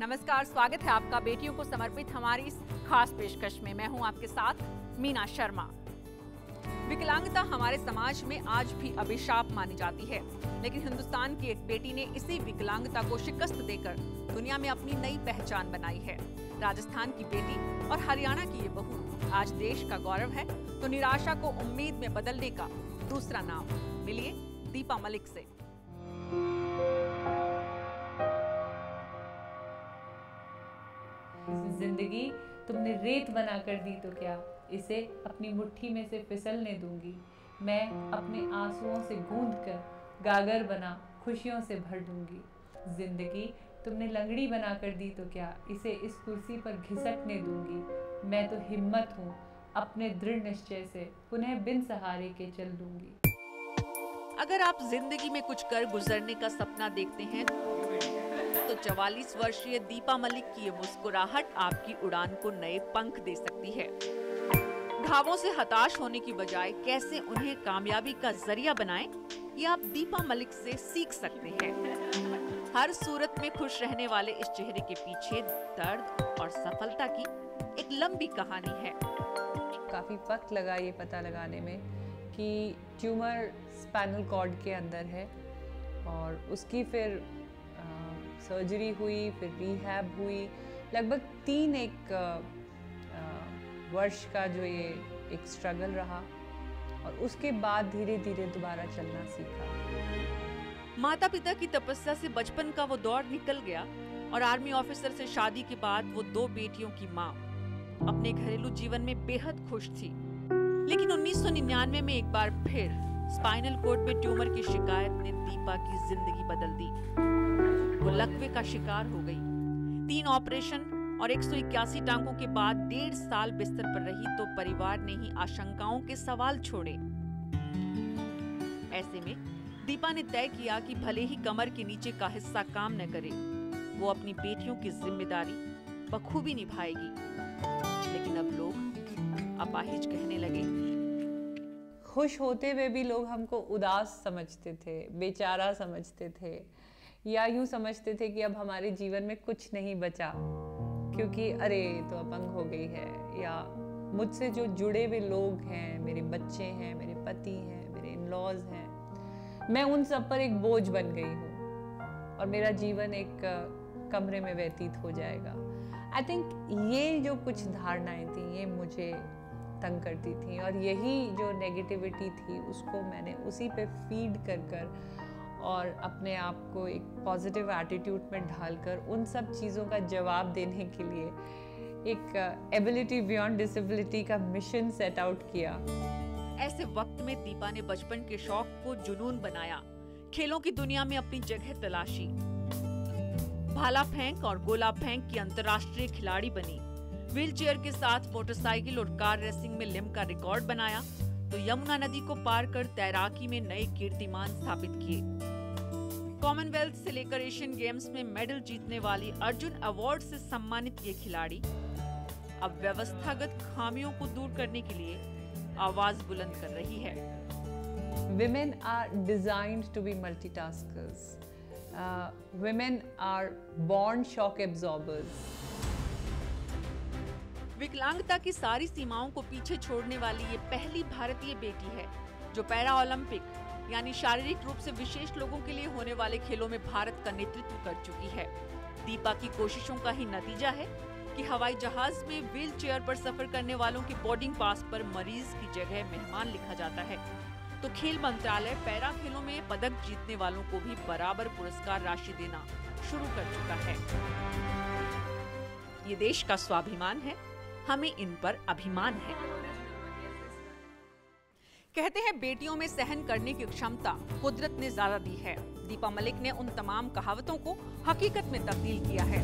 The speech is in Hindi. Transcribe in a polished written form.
नमस्कार, स्वागत है आपका बेटियों को समर्पित हमारी इस खास पेशकश में। मैं हूं आपके साथ मीना शर्मा। विकलांगता हमारे समाज में आज भी अभिशाप मानी जाती है, लेकिन हिंदुस्तान की एक बेटी ने इसी विकलांगता को शिकस्त देकर दुनिया में अपनी नई पहचान बनाई है। राजस्थान की बेटी और हरियाणा की ये बहू आज देश का गौरव है, तो निराशा को उम्मीद में बदलने का दूसरा नाम। मिलिए दीपा मलिक से। जिंदगी तुमने रेत बना कर दी तो क्या, इसे अपनी मुट्ठी में से फिसलने दूंगी। मैं अपने आंसुओं से गूंद कर गागर बना खुशियों से भर दूंगी। जिंदगी तुमने लंगड़ी बना कर दी तो क्या, इसे इस कुर्सी पर घिसटने दूंगी। मैं तो हिम्मत हूँ, अपने दृढ़ निश्चय से पुनः बिन सहारे के चल दूंगी। अगर आप जिंदगी में कुछ कर गुजरने का सपना देखते हैं तो 44 वर्षीय दीपा मलिक की ये मुस्कुराहट आपकी उड़ान को नए पंख दे सकती है। घावों से हताश होने की बजाय कैसे उन्हें कामयाबी का जरिया बनाएं, ये आप दीपा मलिक से सीख सकते हैं। हर सूरत में खुश रहने वाले इस चेहरे के पीछे दर्द और सफलता की एक लंबी कहानी है। काफ़ी वक्त लगा ये पता लगाने में कि ट्यूमर स्पाइनल कॉर्ड के अंदर है, और उसकी फिर सर्जरी हुई, फिर रिहैब हुई। लगभग 3 वर्ष का जो ये एक स्ट्रगल रहा, और उसके बाद धीरे धीरे दोबारा चलना सीखा। माता पिता की तपस्या से बचपन का वो दौर निकल गया और आर्मी ऑफिसर से शादी के बाद वो 2 बेटियों की माँ अपने घरेलू जीवन में बेहद खुश थी। लेकिन 1999 में एक बार फिर स्पाइनल कॉर्ड में ट्यूमर की शिकायत ने दीपा की जिंदगी बदल दी। वो लकवे का शिकार हो गई। 3 ऑपरेशन और 181 टांगों के बाद 1.5 साल बिस्तर पर रही तो परिवार ने ही आशंकाओं के सवाल छोड़े। ऐसे में दीपा ने तय किया कि भले ही कमर के नीचे का हिस्सा काम न करे, वो अपनी बेटियों की जिम्मेदारी बखूबी निभाएगी। लेकिन अब लोग अपाहिज कहने लगे। खुश होते हुए भी लोग हमको उदास समझते थे, बेचारा समझते थे, या यूं समझते थे कि अब हमारे जीवन में कुछ नहीं बचा, क्योंकि अरे तो अपंग हो गई है। या मुझसे जो जुड़े हुए लोग हैं, मेरे बच्चे हैं, मेरे पति हैं, मेरे इन-लॉज हैं, मैं उन सब पर एक बोझ बन गई हूँ और मेरा जीवन एक कमरे में व्यतीत हो जाएगा। आई थिंक ये जो कुछ धारणाएं थी, ये मुझे तंग करती थी, और यही जो नेगेटिविटी थी उसको मैंने उसी पे फीड कर और अपने आप को एक पॉजिटिव एटीट्यूड में ढालकर उन सब चीज़ों का जवाब देने के लिए एक एबिलिटी बियॉन्ड डिसेबिलिटी का मिशन सेट आउट किया। ऐसे वक्त में दीपा ने बचपन के शौक को जुनून बनाया, खेलों की दुनिया में अपनी जगह तलाशी, भाला फेंक और गोला फेंक की अंतर्राष्ट्रीय खिलाड़ी बनी। व्हीलचेयर के साथ मोटरसाइकिल और कार रेसिंग में लिम्ब का रिकॉर्ड बनाया, तो यमुना नदी को पार कर तैराकी में नए कीर्तिमान स्थापित किए। कॉमनवेल्थ से लेकर एशियन गेम्स में मेडल जीतने वाली अर्जुन अवार्ड से सम्मानित ये खिलाड़ी अब व्यवस्थागत खामियों को दूर करने के लिए आवाज बुलंद कर रही है। Women are designed to be multitaskers. Women are born shock absorbers. विकलांगता की सारी सीमाओं को पीछे छोड़ने वाली ये पहली भारतीय बेटी है जो पैरा ओलंपिक यानी शारीरिक रूप से विशेष लोगों के लिए होने वाले खेलों में भारत का नेतृत्व कर चुकी है। दीपा की कोशिशों का ही नतीजा है कि हवाई जहाज में व्हील चेयर पर सफर करने वालों के बोर्डिंग पास पर मरीज की जगह मेहमान लिखा जाता है। तो खेल मंत्रालय पैरा खेलों में पदक जीतने वालों को भी बराबर पुरस्कार राशि देना शुरू कर चुका है। ये देश का स्वाभिमान है, हमें इन पर अभिमान है। कहते हैं बेटियों में सहन करने की क्षमता कुदरत ने ज्यादा दी है। दीपा मलिक ने उन तमाम कहावतों को हकीकत में तब्दील किया है।